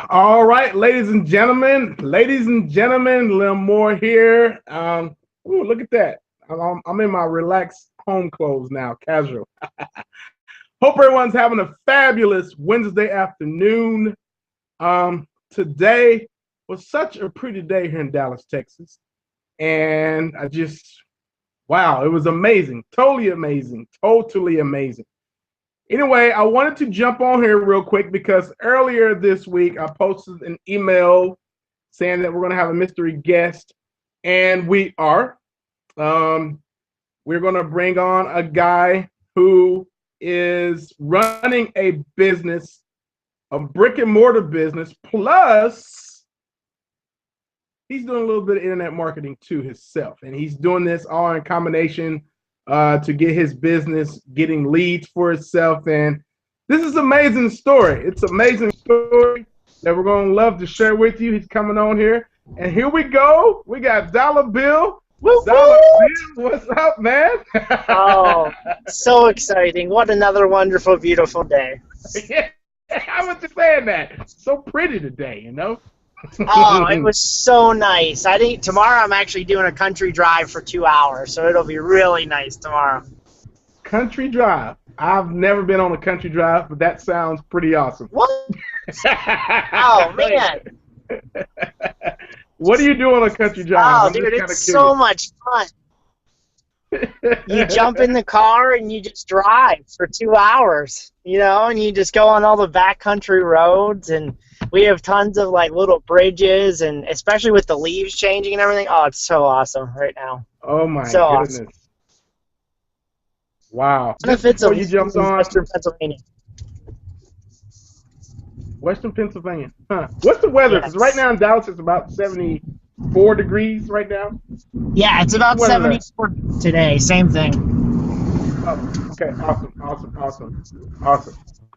All right, ladies and gentlemen, a little more here. Ooh, look at that. I'm in my relaxed home clothes now, casual. Hope everyone's having a fabulous Wednesday afternoon. Today was such a pretty day here in Dallas, Texas. And wow, it was amazing. Totally amazing. Totally amazing. Anyway, I wanted to jump on here real quick because earlier this week I posted an email saying that we're going to have a mystery guest, and we are. We're going to bring on a guy who is running a business, a brick and mortar business, plus he's doing a little bit of internet marketing to himself, and he's doing this all in combination to get his business getting leads for itself. And this is an amazing story. It's an amazing story that we're going to love to share with you. He's coming on here. And here we go. We got Dollar Bill. Dollar Bill, what's up, man? Oh, so exciting. What another wonderful, beautiful day. Yeah, I was just saying that. So pretty today, you know? Oh, it was so nice. Tomorrow I'm actually doing a country drive for 2 hours, so it'll be really nice tomorrow. Country drive. I've never been on a country drive, but that sounds pretty awesome. What? Oh, man. What do you do on a country drive? Oh, dude, it's so much fun. You jump in the car and you just drive for 2 hours, and you just go on all the backcountry roads, and we have tons of like little bridges, and especially with the leaves changing and everything. Oh, it's so awesome right now. Oh my goodness! Awesome. Wow. Benefits of you jumped on Western Pennsylvania. Western Pennsylvania. Huh. What's the weather? Because right now in Dallas it's about 74 degrees right now. Yeah, it's about 74 today. Same thing. Oh, okay, awesome.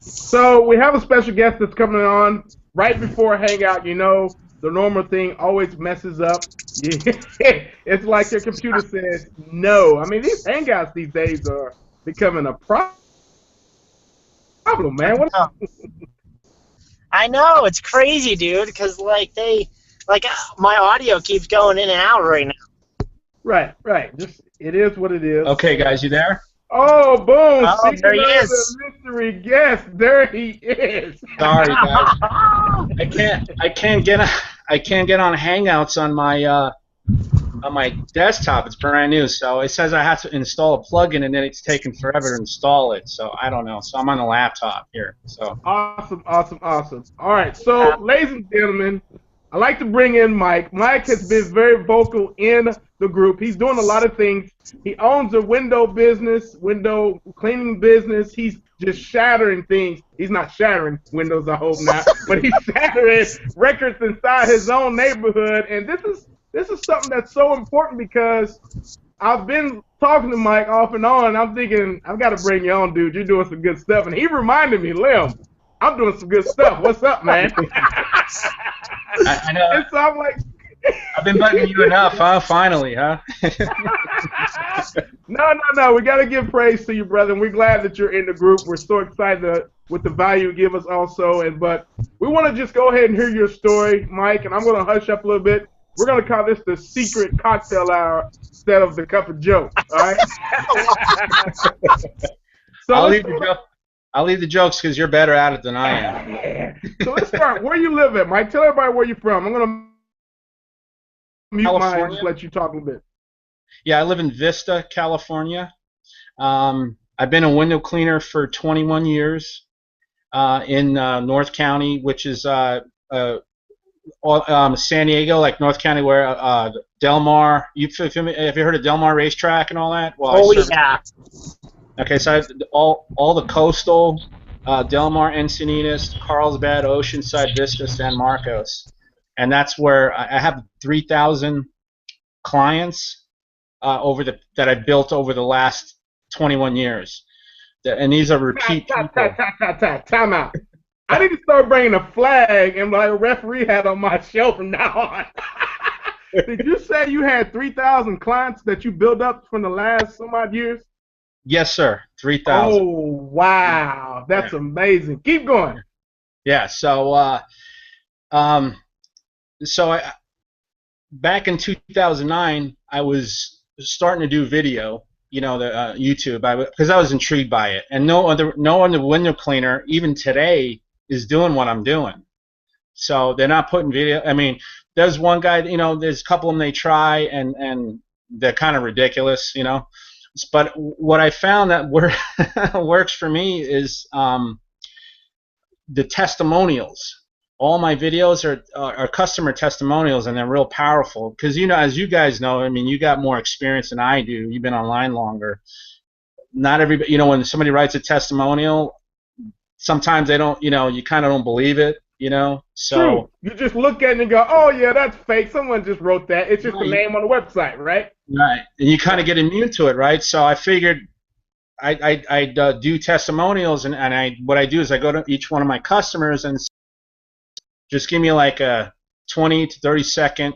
So we have a special guest that's coming on right before Hangout. The normal thing always messes up. It's like your computer says no. I mean, these Hangouts these days are becoming a problem, man. I know, it's crazy, dude, because my audio keeps going in and out right now. Right. It is what it is. Okay, guys, you there? Oh, boom! Oh, there he is. The mystery guest. There he is. Sorry, guys. I can't get on Hangouts on my desktop. It's brand new, so it says I have to install a plugin, and then it's taking forever to install it. So I don't know. So I'm on the laptop here. So awesome. All right, so ladies and gentlemen, I like to bring in Mike. Mike has been very vocal in the group. He's doing a lot of things. He owns a window cleaning business. He's just shattering things. He's not shattering windows, I hope not, but he's shattering records inside his own neighborhood. And this is something that's so important because I've been talking to Mike off and on, and I'm thinking, I've got to bring you on, dude. You're doing some good stuff. And he reminded me, Lim, I'm doing some good stuff. What's up, man? I know. And so I'm like, I've been bugging you enough, huh? Finally, huh? No. We got to give praise to you, brother. And we're glad that you're in the group. We're so excited with the value you give us also. But we want to just go ahead and hear your story, Mike. And I'm going to hush up a little bit. We're going to call this the secret cocktail hour instead of the cup of joke. All right? So I'll leave the jokes because you're better at it than I am. Yeah. So let's start. Where you live at, Mike? Tell everybody where you're from. I'm going to mute mine and just let you talk a little bit. Yeah, I live in Vista, California. I've been a window cleaner for 21 years in North County, which is San Diego, like North County, where Del Mar. Have you heard of Del Mar Racetrack and all that? Well, yeah. Okay, so all the coastal, Del Mar, Encinitas, Carlsbad, Oceanside, Vista, San Marcos, and that's where I have 3,000 clients that I've built over the last 21 years, and these are repeat people. Time out. I need to start bringing a flag and like a referee hat on my show from now on. Did you say you had 3,000 clients that you built up from the last some odd years? Yes, sir. 3,000. Oh, wow. That's amazing. Keep going. Yeah, so Um, so back in 2009, I was starting to do video, the YouTube, because I was intrigued by it, and no other window cleaner even today is doing what I'm doing. So they're not putting video. I mean, there's one guy, there's a couple of them they try, and they're kind of ridiculous, But what I found that works for me is the testimonials. All my videos are customer testimonials, and they're real powerful because, as you guys know, I mean, you got more experience than I do. You've been online longer. Not everybody, when somebody writes a testimonial, sometimes they don't, you kind of don't believe it, So true. You just look at it and go, oh yeah, that's fake. Someone just wrote that. It's just a name on the website, right? Right, and you kind of get immune to it, right? So I figured I'd do testimonials, and what I do is I go to each one of my customers and just give me like a 20 to 30 second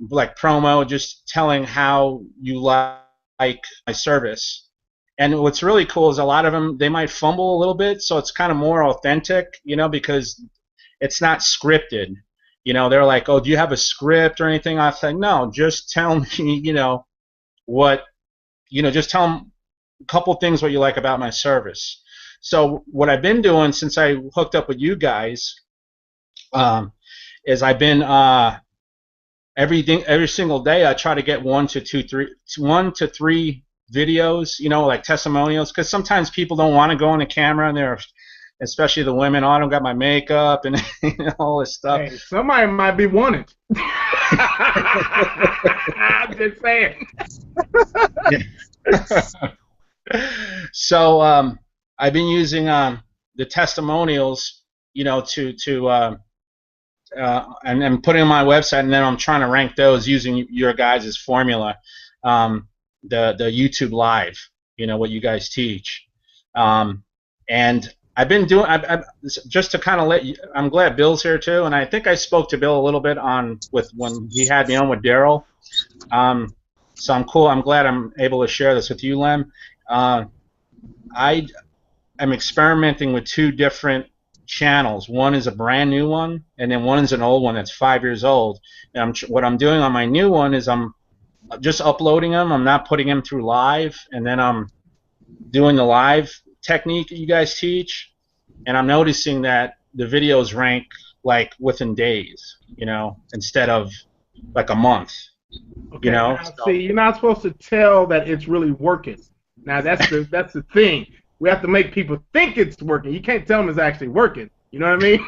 like promo, just telling how you like my service. And what's really cool is a lot of them, they might fumble a little bit, so it's kind of more authentic, because it's not scripted. They're like, oh, do you have a script or anything? I say, no, just tell me, what, just tell them a couple things what you like about my service. So what I've been doing since I hooked up with you guys is I've been every single day I try to get one to three videos, like testimonials, because sometimes people don't want to go on the camera, and they're, especially the women, oh, I don't got my makeup and all this stuff. Hey, somebody might be wanted. I'm just saying. So I've been using the testimonials, and putting on my website, and then I'm trying to rank those using your guys' formula, the YouTube Live, what you guys teach, and I've been doing. Just to kind of let you. I'm glad Bill's here too, and I think I spoke to Bill a little bit when he had me on with Daryl. So I'm cool. I'm glad I'm able to share this with you, Lem. I am experimenting with two different channels. One is a brand new one, and then one is an old one that's 5 years old. And what I'm doing on my new one is I'm just uploading them. I'm not putting them through live, and then I'm doing the live technique that you guys teach, and I'm noticing that the videos rank like within days, instead of like a month. Okay, now, see, you're not supposed to tell that it's really working. Now that's the thing. We have to make people think it's working. You can't tell them it's actually working. You know what I mean?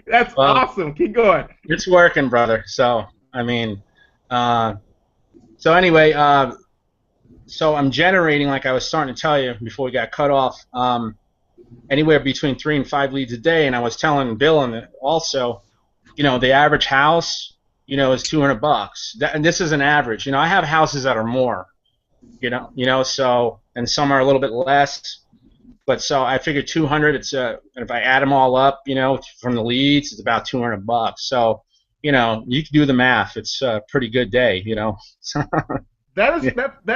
That's awesome. Keep going. It's working, brother. So I mean, so anyway, so I'm generating, like I was starting to tell you before we got cut off, anywhere between 3 and 5 leads a day. And I was telling Bill and also, the average house, is $200. And this is an average. I have houses that are more, so, and some are a little bit less. But so I figured 200. It's if I add them all up, from the leads, it's about $200. So, you can do the math. It's a pretty good day, That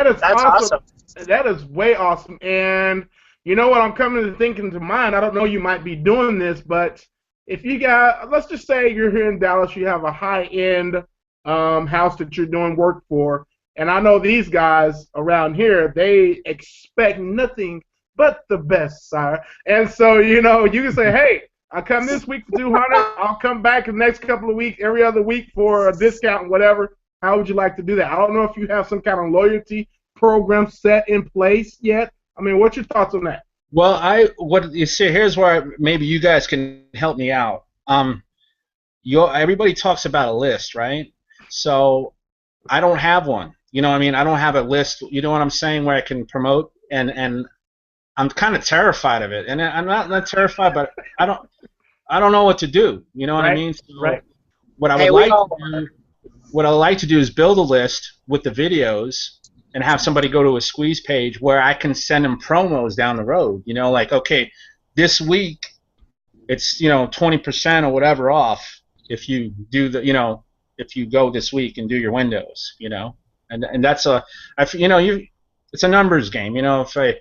is awesome. That is way awesome. And you know what I'm coming to thinking to mind? I don't know, you might be doing this, but if you got, let's just say you're here in Dallas, you have a high-end house that you're doing work for, and I know these guys around here, they expect nothing but the best, sire. And so, you can say, hey, I'll come this week for 200. I'll come back the next couple of weeks, every other week for a discount and whatever. How would you like to do that? I don't know if you have some kind of loyalty program set in place yet. I mean, what's your thoughts on that? Well, what you see, here's where maybe you guys can help me out. Everybody talks about a list, right? So I don't have one. I don't have a list. You know what I'm saying? Where I can promote, and I'm kind of terrified of it. And I'm not terrified, but I don't know what to do. You know what I mean? So right. What I like to do is build a list with the videos and have somebody go to a squeeze page where I can send them promos down the road. Like, okay, this week it's 20% or whatever off if you do if you go this week and do your windows. And that's it's a numbers game. If I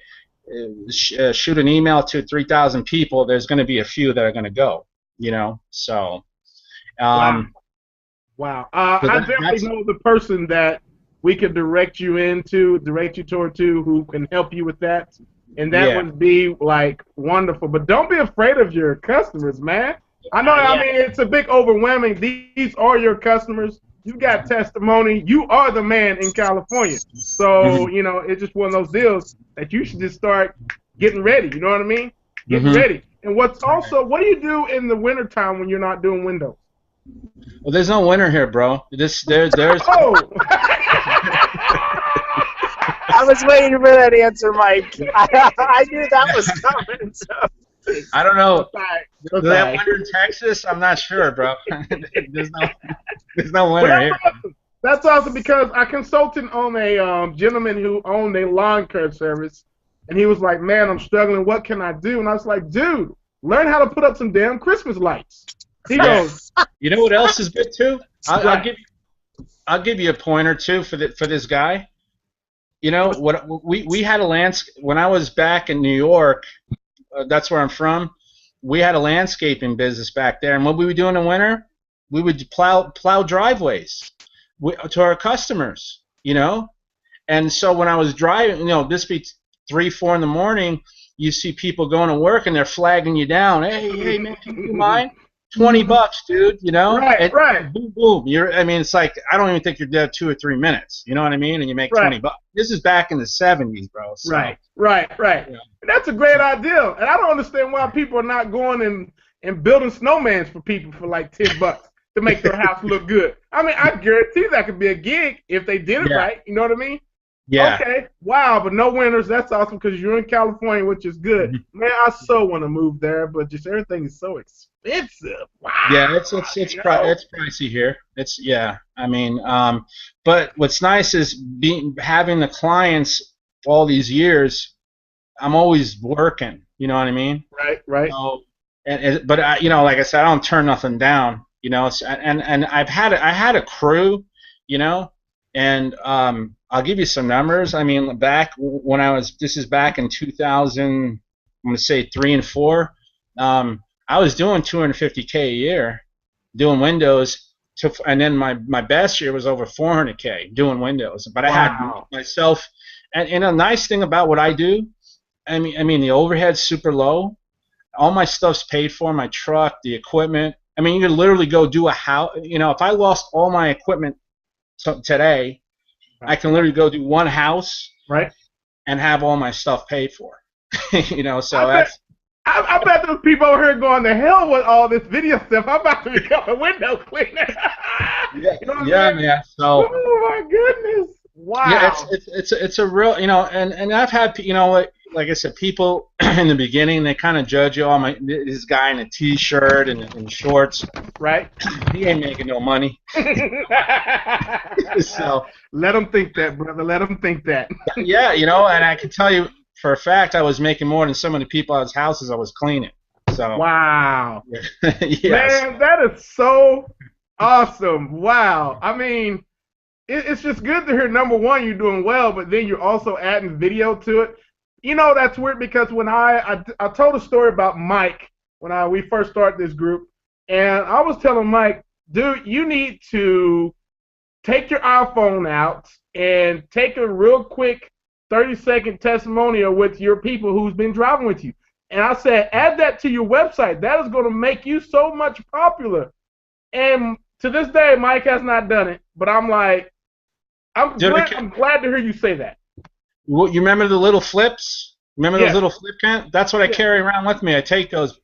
shoot an email to 3,000 people, there's going to be a few that are going to go. you know. So, Wow. Wow. I definitely that's know the person that we could direct you toward who can help you with that. And that yeah, would be like wonderful. But don't be afraid of your customers, man. I know, I Yeah. mean, it's a big overwhelming. These are your customers. You got testimony. You are the man in California. So, hmm you know, it's just one of those deals that you should just start getting ready. You know what I mean? Getting hmm ready. And what do you do in the wintertime when you're not doing windows? Well, there's no winner here, bro. There's Oh. I was waiting for that answer, Mike. I knew that was coming. So. I don't know. That's Do they have right. winter in Texas? I'm not sure, bro. There's no But winter that's here. awesome. That's awesome because I consulted on a gentleman who owned a lawn care service, and he was like, "Man, I'm struggling. What can I do?" And I was like, "Dude, learn how to put up some damn Christmas lights." He Yeah. goes, You know what else is good too? I'll Right. I'll give you a pointer too for this guy. You know what? We had a landscape when I was back in New York. That's where I'm from. We had a landscaping business back there, and what we would do in the winter, we would plow driveways to our customers. You know, and so when I was driving, you know, this be 3, 4 in the morning, you see people going to work and they're flagging you down. Hey, man, can you do mine? $20, dude. You know, Right, and right. boom, boom. I mean, it's like I don't even think you're dead 2 or 3 minutes. You know what I mean? And you make Right. $20. This is back in the '70s, bro. So, Right. yeah. And that's a great idea. And I don't understand why people are not going and building snowmans for people for like $10 to make their house look good. I mean, I guarantee that could be a gig if they did it Yeah. right. You know what I mean? Yeah. Okay. Wow, but no winners. That's awesome because you're in California, which is good. Mhm. Man, I so want to move there, but just everything is so expensive. Wow. Yeah, it's You know? it's pricey here. I mean, but what's nice is having the clients all these years. I'm always working. You know what I mean? Right, right. So, but you know, like I said, I don't turn nothing down. You know, and I had a crew. You know, and I'll give you some numbers. I mean, back when this is back in 2000. I'm gonna say 3 and 4. I was doing 250K a year doing Windows, and then my best year was over 400K doing Windows. But I had Wow. myself, and a nice thing about what I do, I mean the overhead's super low. All my stuff's paid for, my truck, the equipment. I mean, you could literally go do a house. You know, if I lost all my equipment today, I can literally go do one house Right. and have all my stuff paid for. You know, so I bet, I bet those people over here going to hell with all this video stuff. I'm about to become a window cleaner. yeah, You know what yeah, I mean? man. So Oh my goodness! Wow. yeah, it's a real, you know, and I've had, you know, like I said, people in the beginning they kind of judge you. Oh, this guy in a t-shirt and shorts, Right. he ain't making no money. So Let them think that, brother. Let them think that. yeah, you know, and I can tell you for a fact I was making more than some of the people at his houses I was cleaning. So Wow. yes. Man, that is so awesome. Wow. I mean, it's just good to hear, number one, you're doing well, but then you're also adding video to it. You know, that's weird because when I told a story about Mike when we first started this group, and I was telling Mike, dude, you need to take your iPhone out and take a real quick 30-second testimonial with your people who's been driving with you. And I said, add that to your website. That is going to make you so much popular. And to this day, Mike has not done it. But I'm like, I'm glad to hear you say that. You remember the little flips? Remember Yes. those little flip can? That's what I Yes. carry around with me. I take those,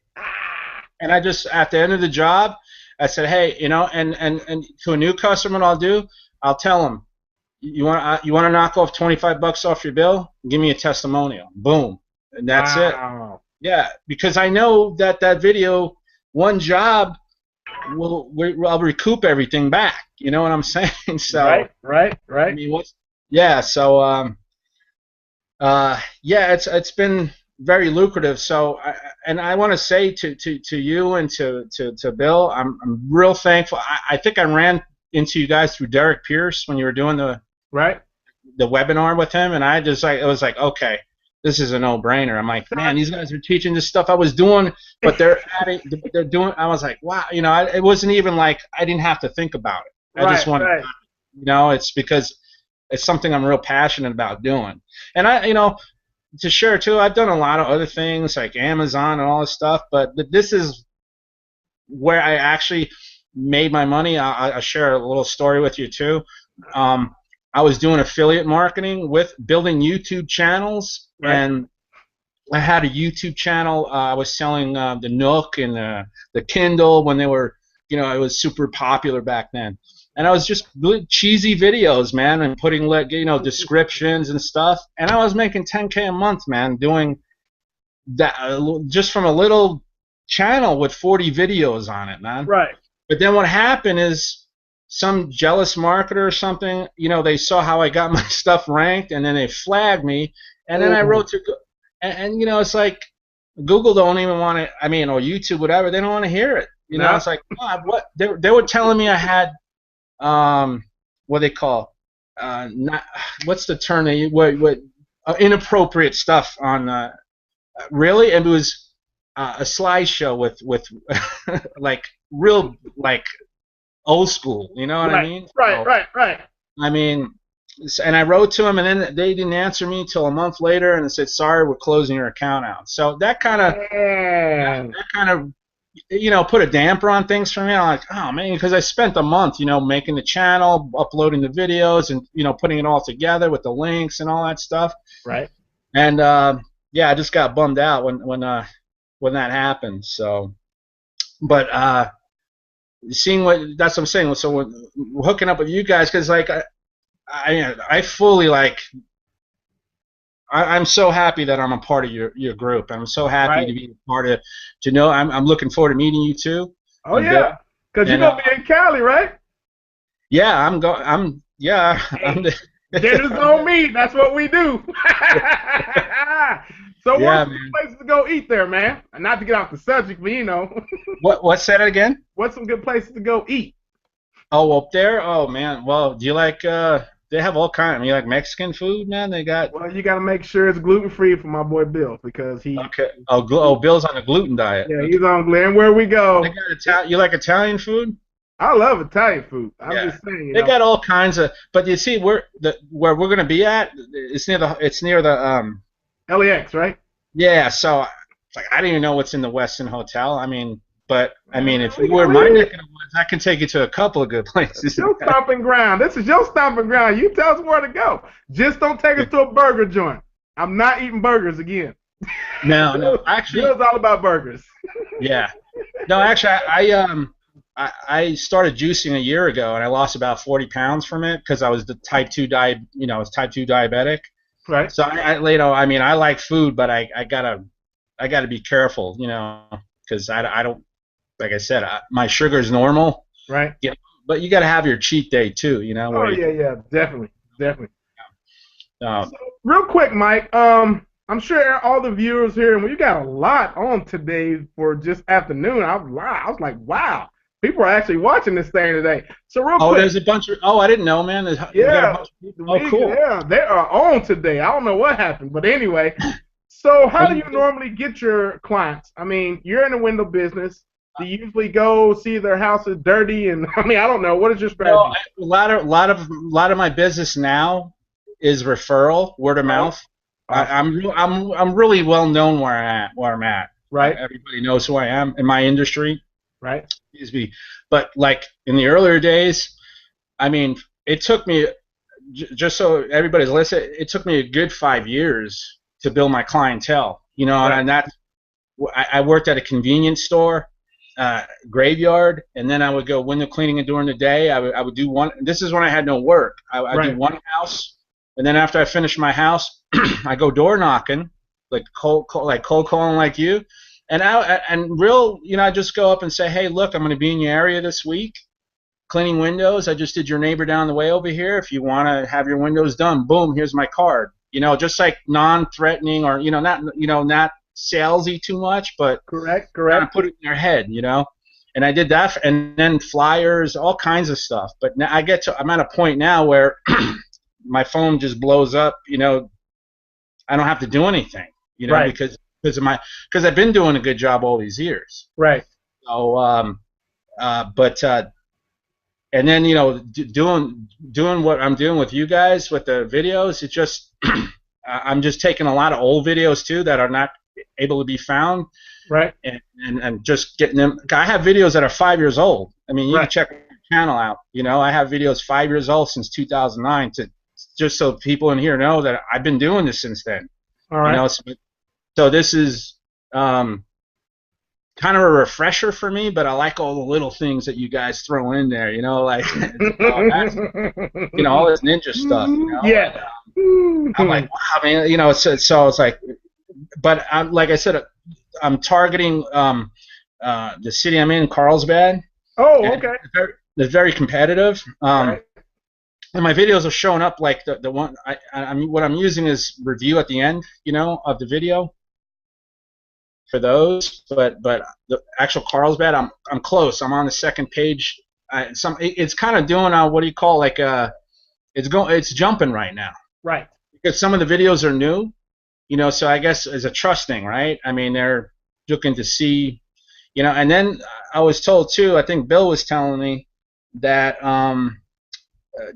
and I just at the end of the job, I said, hey, you know, and to a new customer, what I'll tell them, you want to knock off $25 off your bill? Give me a testimonial. Boom, and that's it. Wow. Yeah, because I know that video, one job, I'll recoup everything back. You know what I'm saying? So Right. I mean, yeah. So yeah, it's been very lucrative. So I want to say to you and to Bill, I'm real thankful. I think I ran into you guys through Derek Pierce when you were doing the Right. webinar with him, and I just it was like, okay, this is a no-brainer. I'm like, man, these guys are teaching this stuff I was doing, but they're doing. I was like, wow, you know, it wasn't even like I didn't have to think about it. I just wanted, you know, it's because it's something I'm real passionate about doing. And I, you know, to share too, I've done a lot of other things like Amazon and all this stuff, but this is where I actually made my money. I'll share a little story with you too. I was doing affiliate marketing with building YouTube channels, and I had a YouTube channel. I was selling the Nook and the Kindle when they were, you know, it was super popular back then. And I was just really cheesy videos, man, and putting, you know, descriptions and stuff. And I was making $10K a month, man, doing that just from a little channel with 40 videos on it, man. Right. But then what happened is, some jealous marketer or something, you know, they saw how I got my stuff ranked, and then they flagged me, and then I wrote to, and you know, it's like Google don't even want to, I mean, or YouTube, whatever, they don't want to hear it. You know, it's like, God, what? They were telling me I had, what they call, not, what's the term they, what inappropriate stuff on, really, and it was a slideshow with like real, like, old school, you know what I mean? Right. I mean, and I wrote to them, and then they didn't answer me until a month later, and they said, "Sorry, we're closing your account out." So that kind of, you know, put a damper on things for me. I'm like, oh man, because I spent a month, you know, making the channel, uploading the videos, and you know, putting it all together with the links and all that stuff. Right. And yeah, I just got bummed out when that happened. So, but seeing that's what I'm saying. So we're hooking up with you guys because like I fully like I'm so happy that I'm a part of your group. I'm so happy to be a part of. To know I'm looking forward to meeting you too. Oh yeah, because you're gonna be in Cali, right? Yeah, I'm Dinner's on me. That's what we do. So what's some places to go eat there, man? And not to get off the subject, but you know. What's that again? What's some good places to go eat? Oh, up there? Oh man. Well, do you like they have all kinds. I mean, you like Mexican food, man? They got. Well, you got to make sure it's gluten free for my boy Bill because he. Okay. Oh, Bill's on a gluten diet. Yeah, he's on gluten. And where we go? They got you like Italian food? I love Italian food. I'm just saying. They got all kinds of. But you see, where we're gonna be at, it's near the LAX, right? Yeah. So, like, I don't even know what's in the Westin Hotel. I mean. But, I mean, if you were in my neck of the woods, I can take you to a couple of good places. Your stomping ground. This is your stomping ground. You tell us where to go. Just don't take us to a burger joint. I'm not eating burgers again. No, actually. It's all about burgers. Yeah. No, actually, I started juicing a year ago, and I lost about 40 pounds from it because I was type 2 diabetic. Right. So, you know, I mean, I like food, but I gotta be careful, you know, because I don't. Like I said, my sugar's normal. Right. Yeah. But you got to have your cheat day too, you know. Oh yeah, definitely. So, real quick, Mike. I'm sure all the viewers here, and we got a lot on today for just afternoon. I was like, wow, people are actually watching this thing today. So real quick. Oh, there's a bunch of. Oh, I didn't know, man. Yeah. Oh, cool. Yeah, they are on today. I don't know what happened, but anyway. So how do you normally get your clients? I mean, you're in the window business. Do you usually go see their house is dirty? And I mean, I don't know. What is your strategy? A lot of my business now is referral, word of mouth. I'm really well known where I'm at. Right. Everybody knows who I am in my industry. Right. Excuse me. But like in the earlier days, I mean, it took me just so everybody's listening. It took me a good 5 years to build my clientele. You know, and that I worked at a convenience store. Graveyard, and then I would go window cleaning and during the day I would do one. This is when I had no work. I do one house, and then after I finish my house, I go door knocking, like cold calling like you, and I just go up and say, hey, look, I'm going to be in your area this week, cleaning windows. I just did your neighbor down the way over here. If you want to have your windows done, boom, here's my card. You know, just like non-threatening or not salesy too much, but correct. Kind of put it in their head, you know. And I did that, and then flyers, all kinds of stuff. But now I'm at a point now where my phone just blows up, you know, I don't have to do anything, you know, Right. because I've been doing a good job all these years. Right. So, and then, you know, doing what I'm doing with you guys with the videos, it just I'm just taking a lot of old videos too that are not able to be found, Right. and just getting them. I have videos that are 5 years old. I mean, you can check my channel out. You know, I have videos 5 years old since 2009 to just so people in here know that I've been doing this since then. All right. You know, so this is kind of a refresher for me, but I like all the little things that you guys throw in there, you know, like that's, you know, all this ninja stuff, you know. Yeah. I'm like, wow, man, you know, so it's like, but like I said, I'm targeting the city I'm in, Carlsbad. Oh, okay. It's very competitive. Right. And my videos are showing up like the one what I'm using is review at the end, you know, of the video for those. But the actual Carlsbad, I'm close. I'm on the second page. It's kind of doing what do you call, like it's jumping right now. Right. Because some of the videos are new, you know. So I guess it's a trust thing, right? I mean, they're looking to see, you know. And then I was told too. I think Bill was telling me that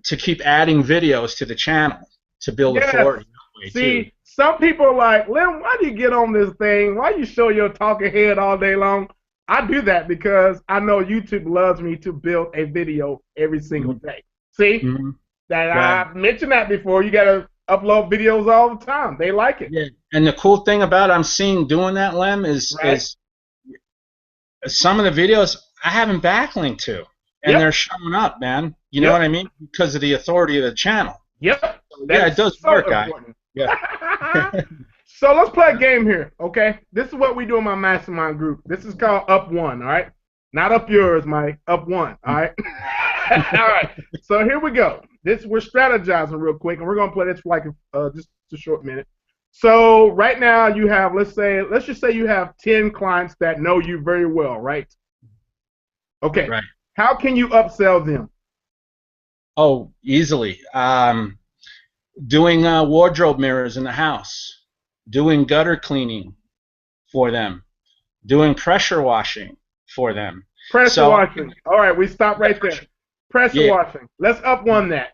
to keep adding videos to the channel to build authority. See, some people are like, Lim, why do you get on this thing? Why you show your talking head all day long? I do that because I know YouTube loves me to build a video every single day. See? I mentioned that before. You got to upload videos all the time. They like it. Yeah. And the cool thing about I'm seeing doing that, Lem, is some of the videos I haven't backlinked to. And they're showing up, man. You know what I mean? Because of the authority of the channel. Yep. So, yeah, it does work, guys. Yeah. So let's play a game here, okay? This is what we do in my mastermind group. This is called Up One, all right? Not up yours, Mike. Up One, all right? All right. So here we go. We're strategizing real quick, and we're gonna play this for like just a short minute. So right now you have, let's just say you have 10 clients that know you very well, right? Okay. Right. How can you upsell them? Oh, easily. Doing wardrobe mirrors in the house, doing gutter cleaning for them, doing pressure washing for them. Pressure washing. All right, we stop right there. Pressure washing. Let's up one that.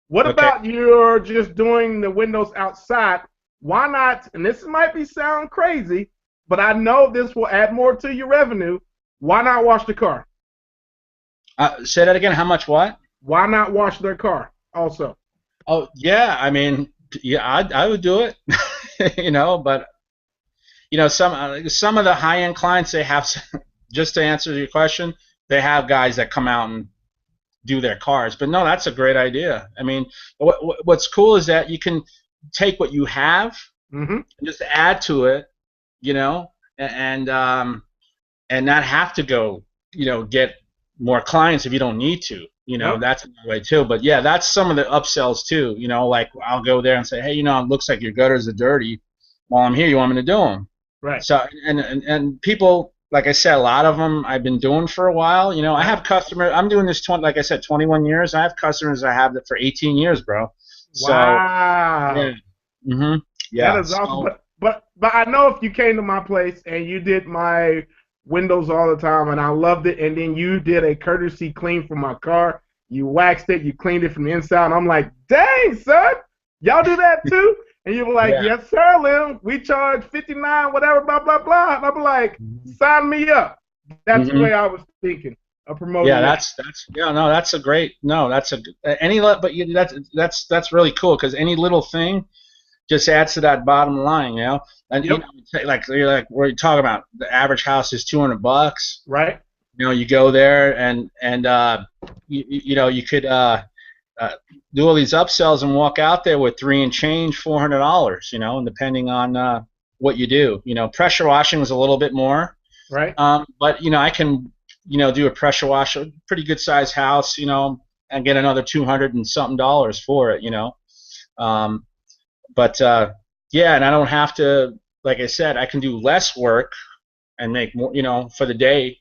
What about you're just doing the windows outside? Why not? And this might sound crazy, but I know this will add more to your revenue. Why not wash the car? Say that again. How much what? Why not wash their car also? Oh, yeah. I mean, yeah, I would do it. You know, but you know, some of the high-end clients, they have, just to answer your question, they have guys that come out and do their cars. But no, that's a great idea. I mean, what's cool is that you can take what you have and just add to it, you know, and not have to go, you know, get more clients if you don't need to. You know, that's another way too. But yeah, that's some of the upsells too. You know, like I'll go there and say, hey, you know, it looks like your gutters are dirty. While I'm here, you want me to do them? Right. So and people, like I said, a lot of them I've been doing for a while. You know, I have customers. I'm doing this 21 years. I have customers I have that for 18 years, bro. So, wow. Yeah. Yeah. That is awesome. But I know if you came to my place and you did my windows all the time and I loved it, and then you did a courtesy clean for my car, you waxed it, you cleaned it from the inside, and I'm like, dang, son, y'all do that too? And you were like, yes, sir, Lim, we charge $59, whatever, blah, blah, blah. And I'm like, sign me up. That's the way I was thinking of promoting. Yeah, that's a great, that's really cool, because any little thing just adds to that bottom line, you know. And you know, like what are you talking about? The average house is $200, right? You know, you go there and you know, you could do all these upsells and walk out there with $3 and change, $400, you know, and depending on what you do. You know, pressure washing is a little bit more, right? But you know, I can, you know, do a pressure wash, a pretty good sized house, you know, and get another $200 and something for it, you know. But yeah, and I don't have to, like I said, I can do less work and make more, you know, for the day,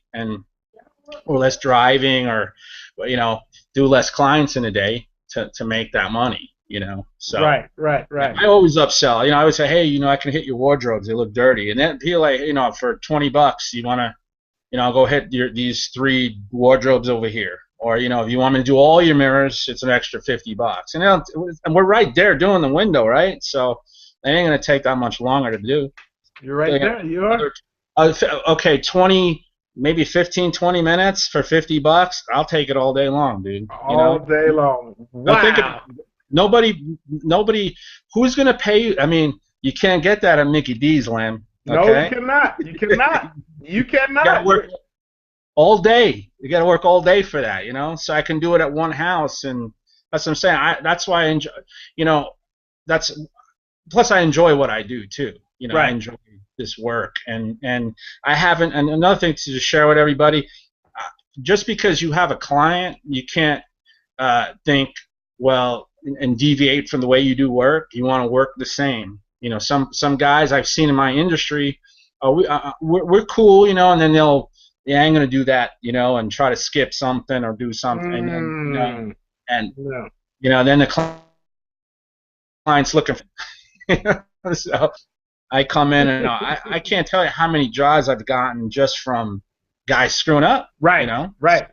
or less driving, or, you know, do less clients in a day to make that money. you know. So Right. I always upsell. You know, I would say, hey, you know, I can hit your wardrobes. They look dirty, and then people like, you know, for $20, you want to, you know, go hit these 3 wardrobes over here. Or, you know, if you want me to do all your mirrors, it's an extra $50. And, you know, and we're right there doing the window, right? So it ain't going to take that much longer to do. You're right So, there. You are. Okay, 20, maybe 15, 20 minutes for $50. I'll take it all day long, dude. You All know? day long. Now think Wow. about nobody, who's going to pay you? I mean, you can't get that at Mickey D's, Lamb. No, Okay? you cannot. You cannot. You You got cannot. to work all day. You got to work all day for that, you know. So I can do it at one house, and that's what I'm saying. That's why I enjoy, you know. Plus I enjoy what I do too. You know, Right. I enjoy this work, and I haven't. And another thing to just share with everybody, just because you have a client, you can't think, well, and deviate from the way you do work. You want to work the same. You know, some guys I've seen in my industry, we're cool, you know, and then they'll, yeah, I ain't gonna do that, you know, and try to skip something or do something, and you know, and No. you know, then the client's looking for, so I come in and I can't tell you how many jobs I've gotten just from guys screwing up. Right. You know. Right.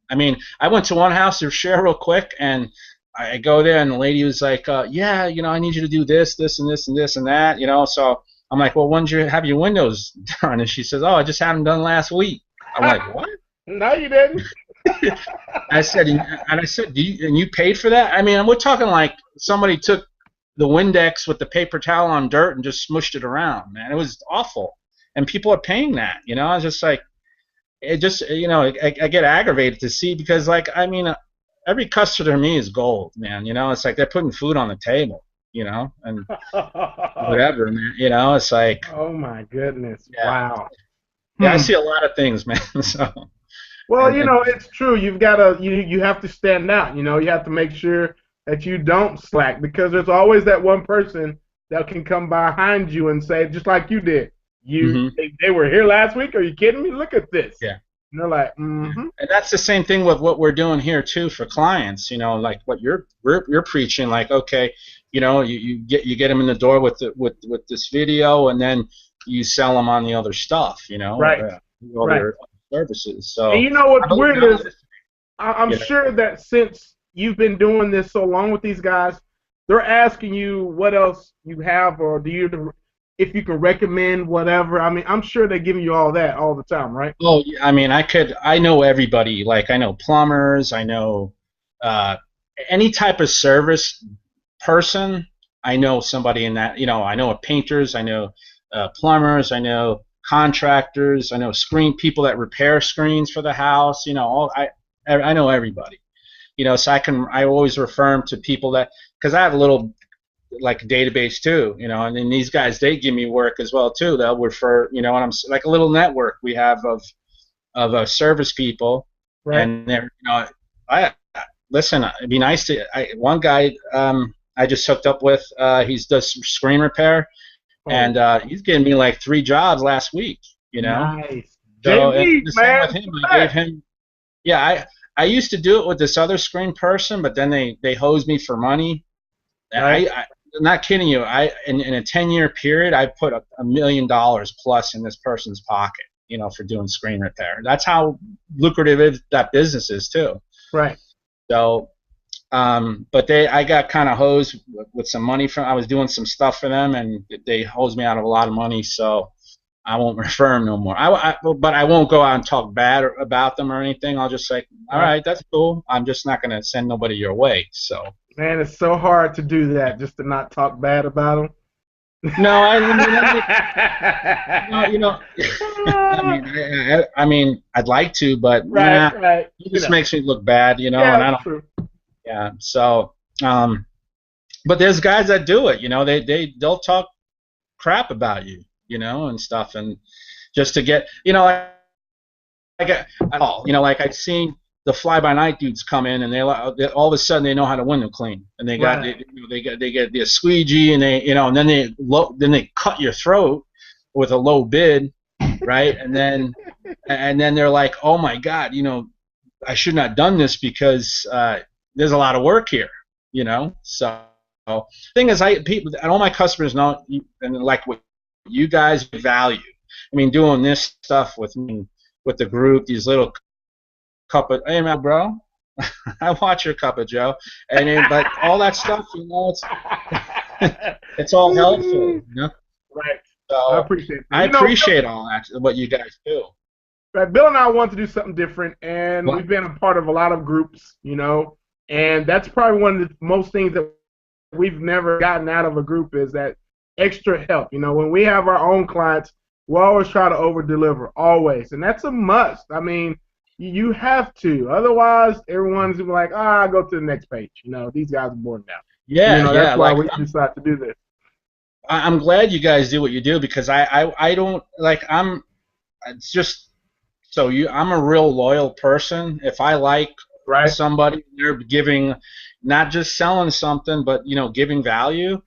I mean, I went to one house to share real quick, and I go there, and the lady was like, yeah, you know, I need you to do this, this, and this, and this, and that, you know. So I'm like, well, when did you have your windows done? And she says, oh, I just had them done last week. I'm like, what? No, you didn't. I said, do you, and you paid for that? I mean, we're talking like somebody took the Windex with the paper towel on dirt and just smushed it around, man. It was awful. And people are paying that, you know. I was just like, it just, you know, I get aggravated to see, because, like, I mean, every customer to me is gold, man. You know, it's like they're putting food on the table, you know, and whatever, man. You know, it's like, oh my goodness. yeah. Wow. Yeah, I see a lot of things, man. So. Well, you know, it's true. You've got to, you have to stand out. You know, you have to make sure that you don't slack, because there's always that one person that can come behind you and say, just like you did, they were here last week. Are you kidding me? Look at this. Yeah. And they're like, mm-hmm. And that's the same thing with what we're doing here too for clients. You know, like what you're preaching. Like, okay, you know, you get them in the door with this video, and then you sell them on the other stuff. You know, right, all their services. So, and you know what's weird is, I'm sure that since you've been doing this so long with these guys, they're asking you what else you have, or if you can recommend whatever. I mean, I'm sure they're giving you all that all the time, right? Oh, yeah, I mean, I know everybody. Like, I know plumbers, I know any type of service person. I know somebody in that. You know, I know painters, I know plumbers, I know contractors, I know people that repair screens for the house. You know, I know everybody. You know, so I always refer them to people that, because I have a little, like, database too, you know, and then these guys, they give me work as well too. They'll refer, you know, and I'm like a little network we have of service people, right. And they're, you know, listen, it'd be nice to, one guy I just hooked up with, he does screen repair, and he's giving me like 3 jobs last week, you know. Nice. So, JB, the same with him, I gave him, yeah, I used to do it with this other screen person, but then they hosed me for money. Right. I'm not kidding you. In a 10-year period, I put $1 million plus in this person's pocket, you know, for doing screen repair. That's how lucrative that business is too. Right. So, but I got kind of hosed with some money I was doing some stuff for them, and they hosed me out of a lot of money. So I won't refer them no more. But I won't go out and talk bad about them or anything. I'll just say, all right, that's cool. I'm just not going to send nobody your way. So. Man, it's so hard to do that, just to not talk bad about them. No, you know, I mean, I'd like to, but right. It just makes me look bad, you know. Yeah, and I don't. True. Yeah. So, but there's guys that do it, you know. They'll talk crap about you, you know, and stuff, and just to get, you know, like I've seen the fly-by-night dudes come in, and they all of a sudden they know how to window clean, and they get the squeegee, and and then they cut your throat with a low bid, right? and then they're like, oh my God, you know, I shouldn't have done this because there's a lot of work here, you know. So thing is, people and all my customers know, and like what you guys value. I mean, doing this stuff with me, with the group, these little cup of, hey man, bro, I watch your cup of Joe, and then, but all that stuff, you know, it's all helpful, you know. Right. I So appreciate that. I You know, appreciate all that, what you guys do. right, Bill and I want to do something different, and What? we've been a part of a lot of groups, you know, and that's probably one of the most things that we've never gotten out of a group is that extra help. You know, when we have our own clients, we always try to over deliver, always, and that's a must. I mean, you have to, otherwise everyone's gonna be like, ah, go to the next page. You know, these guys are bored now. Yeah, You know, yeah. that's why Like we decide to do this. I'm glad you guys do what you do, because I don't like, it's just so I'm a real loyal person. If I like Right. somebody, they're giving, not just selling something, but you know, giving value.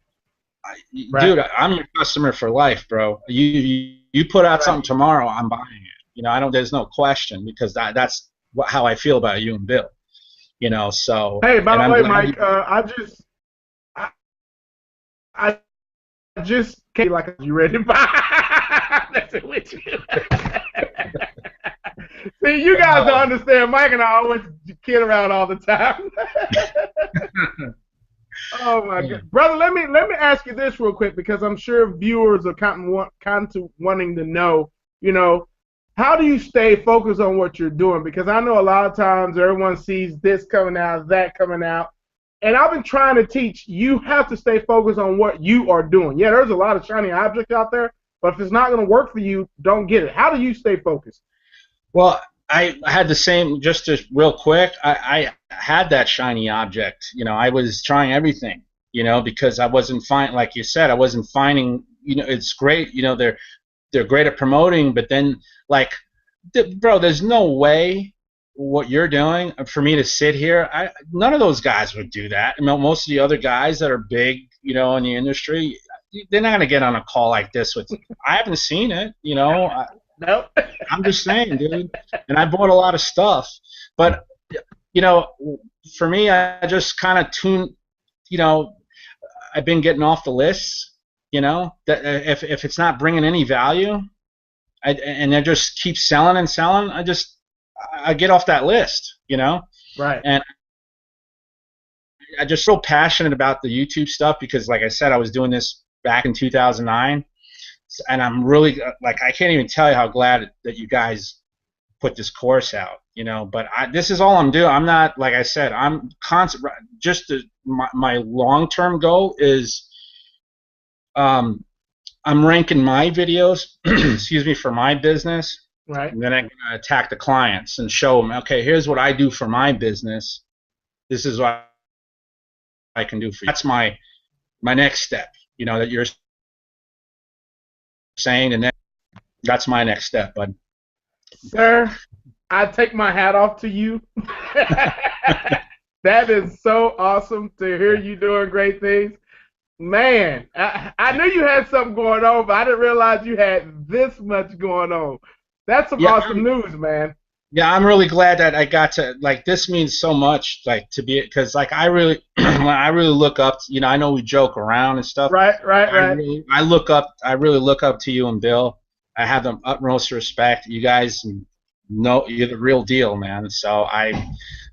Right. Dude, I'm your customer for life, bro. You put out something tomorrow, I'm buying it. You know, I don't. There's no question, because that's how I feel about you and Bill. You know, so. Hey, by And the I'm way, glad Mike, I just came like you ready to buy. That's it with you. See, you guys don't understand. Mike and I always kid around all the time. Oh my God, brother, let me ask you this real quick, because I'm sure viewers are kind of wanting to know, you know, how do you stay focused on what you're doing? Because I know a lot of times everyone sees this coming out, that coming out, and I've been trying to teach you have to stay focused on what you are doing. Yeah, there's a lot of shiny objects out there, but if it's not going to work for you, don't get it. How do you stay focused? Well, I had the same, just to, real quick, I had that shiny object. You know, I was trying everything, you know, because I wasn't like you said, I wasn't finding, you know, it's great, you know, they're great at promoting, but then, like, bro, there's no way what you're doing for me to sit here. None of those guys would do that. I mean, most of the other guys that are big, you know, in the industry, they're not going to get on a call like this with, I haven't seen it, you know. Nope. I'm just saying, dude. And I bought a lot of stuff, but you know, for me, I just kind of you know, I've been getting off the lists. You know, that if it's not bringing any value, and they just keep selling and selling, I get off that list. You know, Right. and I just so passionate about the YouTube stuff, because, like I said, I was doing this back in 2009. And I'm really, like, I can't even tell you how glad that you guys put this course out, you know. But this is all I'm doing. I'm not, like I said, I'm constant. My long-term goal is, I'm ranking my videos, excuse me, for my business. Right. And then I'm gonna attack the clients and show them, okay, here's what I do for my business. This is what I can do for you. That's my next step. You know, that you're saying, and then that's my next step, bud. Sir, I take my hat off to you. That is so awesome to hear you doing great things. Man, I knew you had something going on, but I didn't realize you had this much going on. That's some awesome news, man. Yeah, I'm really glad that I got to, like, this means so much, like, to be, because, like, I really look up, you know, I know we joke around and stuff. Right. I really look up to you and Bill. I have the utmost respect. You guys know you're the real deal, man. So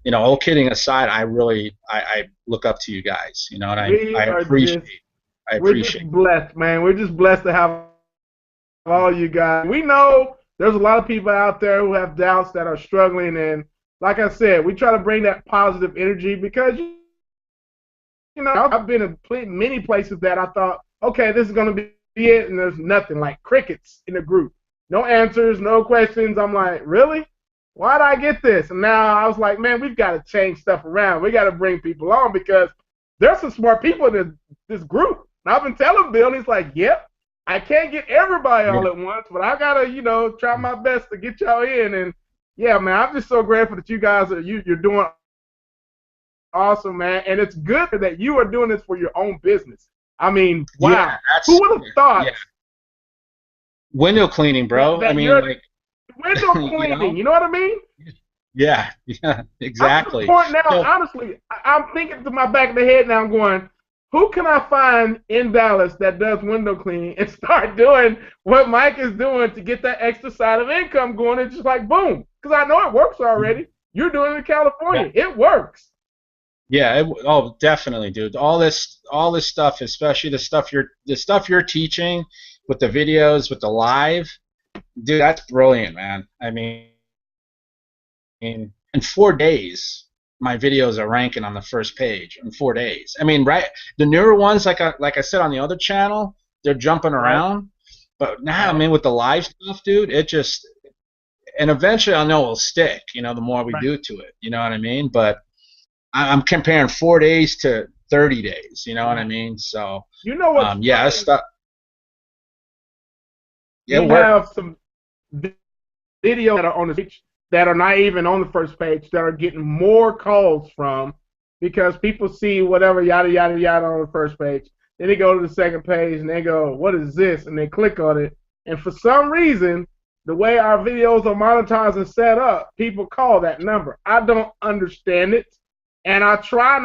you know, all kidding aside, I look up to you guys, you know, and I appreciate. We're just blessed, man. We're just blessed to have all you guys. We know there's a lot of people out there who have doubts, that are struggling, and like I said, we try to bring that positive energy, because, you know, I've been in many places that I thought, okay, this is going to be it, and there's nothing, like crickets in the group. No answers, no questions. I'm like, really? Why did I get this? And now I was like, man, we've got to change stuff around. We got to bring people on, because there's some smart people in this group. And I've been telling Bill, and he's like, yep, I can't get everybody all at once, but I got to, you know, try my best to get y'all in. And, yeah, man, I'm just so grateful that you guys you're doing awesome, man. And it's good that you are doing this for your own business. I mean, wow. Yeah, who would have thought? Yeah. Window cleaning, bro. I mean, like, window cleaning. You know what I mean? Yeah, yeah, I'm to the exactly. point now, So honestly, I'm thinking to my back of the head now, I'm going, who can I find in Dallas that does window cleaning and start doing what Mike is doing to get that extra side of income going? It's just like, boom, because I know it works already. You're doing it in yeah, California. It works. yeah. Oh, definitely, dude. All this stuff, especially the stuff you're teaching with the videos, with the live, dude. That's brilliant, man. I mean, in 4 days, my videos are ranking on the first page in 4 days. I mean, right? The newer ones, like I said on the other channel, they're jumping Right. around. But now, I Right. mean, with the live stuff, dude, it just and eventually I know it'll stick. The more we Right. do to it, you know what I mean? But I'm comparing 4 days to 30 days. You know what I Right. mean? So, You know what's yeah, that funny? stuff. We It worked. have some videos that are on the page that are not even on the first page that are getting more calls from because people see whatever yada yada yada on the first page. Then they go to the second page and they go, "What is this?" And they click on it. And for some reason, the way our videos are monetized and set up, people call that number. I don't understand it. And I try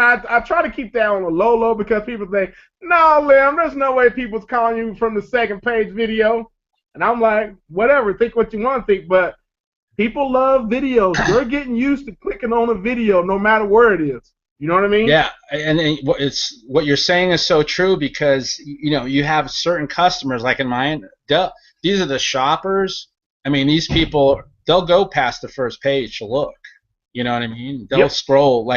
to keep that on the low because people think, no, Lim, there's no way people's calling you from the second page video. And I'm like, whatever, think what you want to think, but people love videos. They're getting used to clicking on a video no matter where it is. You know what I mean? Yeah, and what you're saying is so true because you have certain customers like in mine. These are the shoppers. I mean, these people they'll go past the first page to look. You know what I mean? They'll Yep. scroll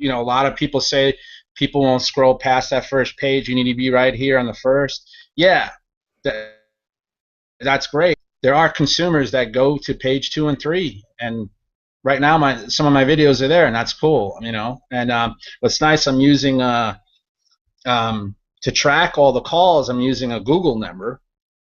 a lot of people say people won't scroll past that first page. You need to be right here on the first. Yeah, that, that's great. There are consumers that go to page 2 and 3, and right now some of my videos are there, and that's cool. And what's nice, I'm using to track all the calls. I'm using a Google number.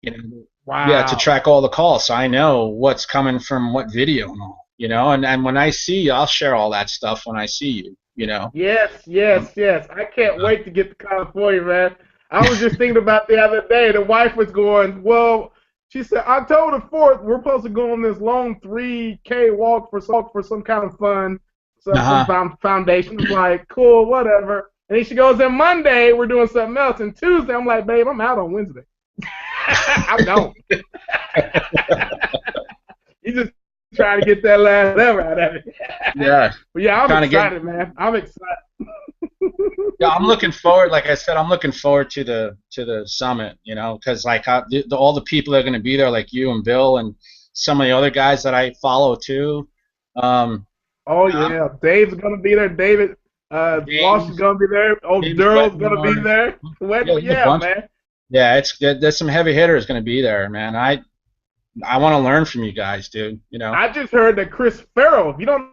Yeah, to Wow. track all the calls, so I know what's coming from what video and all. And when I see you, I'll share all that stuff when I see you. Yes, Um, yes, yes. I can't uh, wait to get to California, man. I was just thinking about the other day. The wife was going, well, she said, October the 4th, we're supposed to go on this long 3K walk for some kind of fun, some uh-huh. foundation. I'm like, cool, whatever. And then she goes, and Monday, we're doing something else. And Tuesday, I'm like, babe, I'm out on Wednesday. I'm gone. You just trying to get that last whatever out of it. Yeah, But yeah, I'm kind of getting. excited, man. I'm excited. Yeah, I'm looking forward. Like I said, I'm looking forward to the summit. Because like all the people that are going to be there, like you and Bill and some of the other guys that I follow too. Um, Oh I'm yeah, Dave's gonna be there. David Ross is James, gonna be there. Oh, James Durrell's gonna be Wetmore. there. Yeah, there's a Yeah, bunch. man. Yeah, there's some heavy hitters going to be there, man. I want to learn from you guys, dude. I just heard that Chris Farrell. If you don't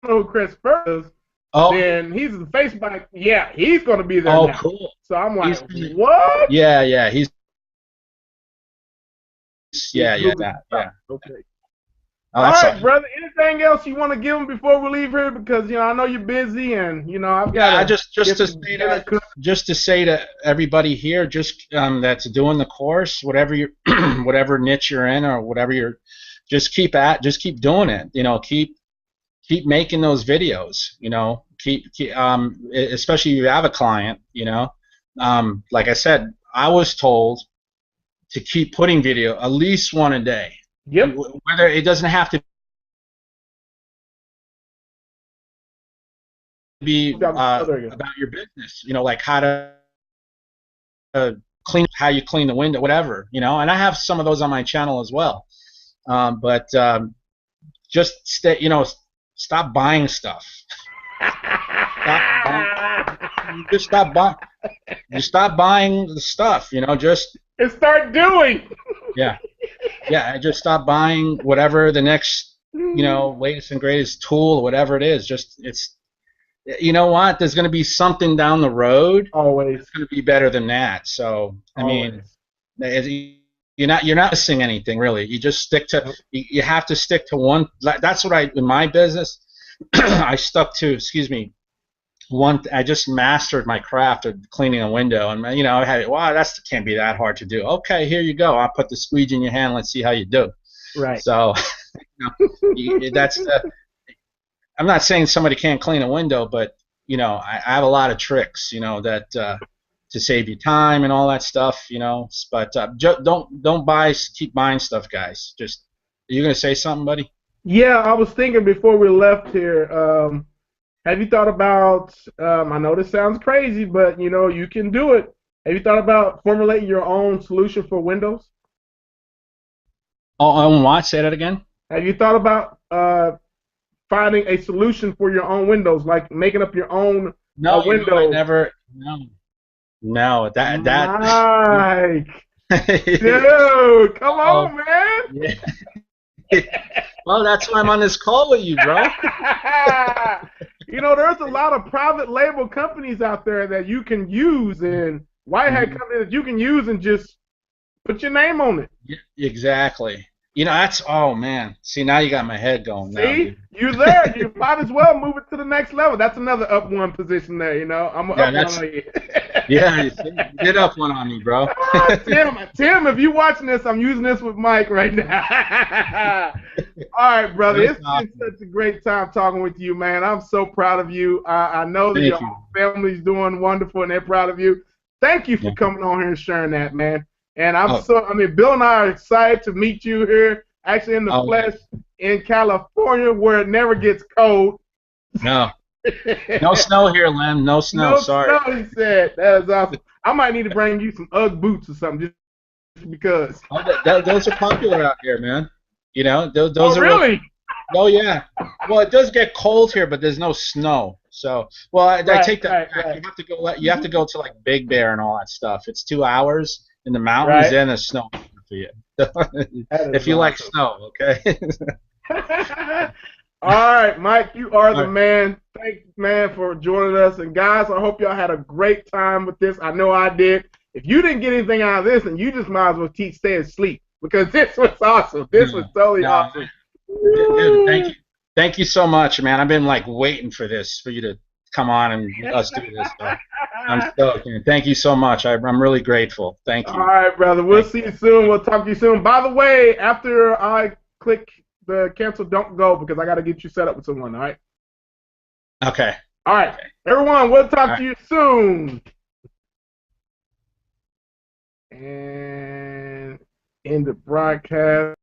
know who Chris Farrell is, Oh, then he's the face back. Yeah, he's gonna be there oh, now. cool. So I'm like, He's what? yeah, yeah. He's Yeah, yeah, Google that, stuff. yeah. Okay. Oh, All that's all. right, brother. Anything else you want to give them before we leave here? Because I know you're busy, and I've got Yeah, I to just get to some say dinner to cooked. everybody here, just that's doing the course, whatever you whatever niche you're in or whatever you're, just keep doing it. Keep making those videos. Especially if you have a client. Like I said, I was told to keep putting video at least one a day. Yep. Whether it doesn't have to be Oh, there you go. about your business, like how to clean, how you clean the window, whatever, and I have some of those on my channel as well. But just stop buying stuff. Stop buying, just stop buying. Just stop buying the stuff. Just And start doing. yeah, yeah. Just stop buying whatever the next latest and greatest tool or whatever it is. You know what? There's going to be something down the road Always. that's going to be better than that. So I mean, Always. you're not missing anything really. You just stick to. Nope. You have to stick to one. That's what in my business. I stuck to. Excuse me. I just mastered my craft of cleaning a window, and I had wow, that can't be that hard to do. Okay, here you go. I'll put the squeegee in your hand. Let's see how you do. Right. So That's I'm not saying somebody can't clean a window, but I have a lot of tricks, that to save you time and all that stuff, But don't keep buying stuff, guys. Just are you gonna say something, buddy? Yeah, I was thinking before we left here. Have you thought about? I know this sounds crazy, but you can do it. Have you thought about formulating your own solution for Windows? Oh, on what? Say that again. Have you thought about finding a solution for your own Windows, like making up your own No, Windows? I never. No, that. Mike, dude, come on, man. Yeah. Well, that's why I'm on this call with you, bro. There's a lot of private label companies out there that you can use, and white hat companies that you can use, and just put your name on it. Yeah, exactly. That's, oh man. See, now you got my head going. See, you're there. You might as well move it to the next level. That's another up one position there. I'm up one on you. Yeah, you did up one on me, bro. Tim, if you're watching this, I'm using this with Mike right now. All right, brother. It's been such a great time talking with you, man. I'm so proud of you. I know that your family's doing wonderful, and they're proud of you. Thank you for coming on here and sharing that, man. And Bill and I are excited to meet you here, actually in the flesh, in California, where it never gets cold. No. No snow here, Lem. No snow. Sorry. No snow, he said. That is awesome. I might need to bring you some Ugg boots or something, just because. Those are popular out here, man. Those are really? Oh yeah. Well, it does get cold here, but there's no snow. So, well, I take that back. Right. You have to go to like Big Bear and all that stuff. It's 2 hours in the mountains, and there's snow for you. If you like snow, okay. All right, Mike, you are the man. Thanks, man, for joining us. And guys, I hope y'all had a great time with this. I know I did. If you didn't get anything out of this, then you just might as well stay asleep, because this was awesome. This was totally awesome. Dude, thank you so much, man. I've been like waiting for you to come on and us do this. So I'm stoked. Thank you so much. I'm really grateful. Thank you. All right, brother. We'll see you soon. We'll talk to you soon. By the way, after I click the cancel, don't go, because I got to get you set up with someone. All right. Okay. All right, everyone. We'll talk to you soon. And end the broadcast.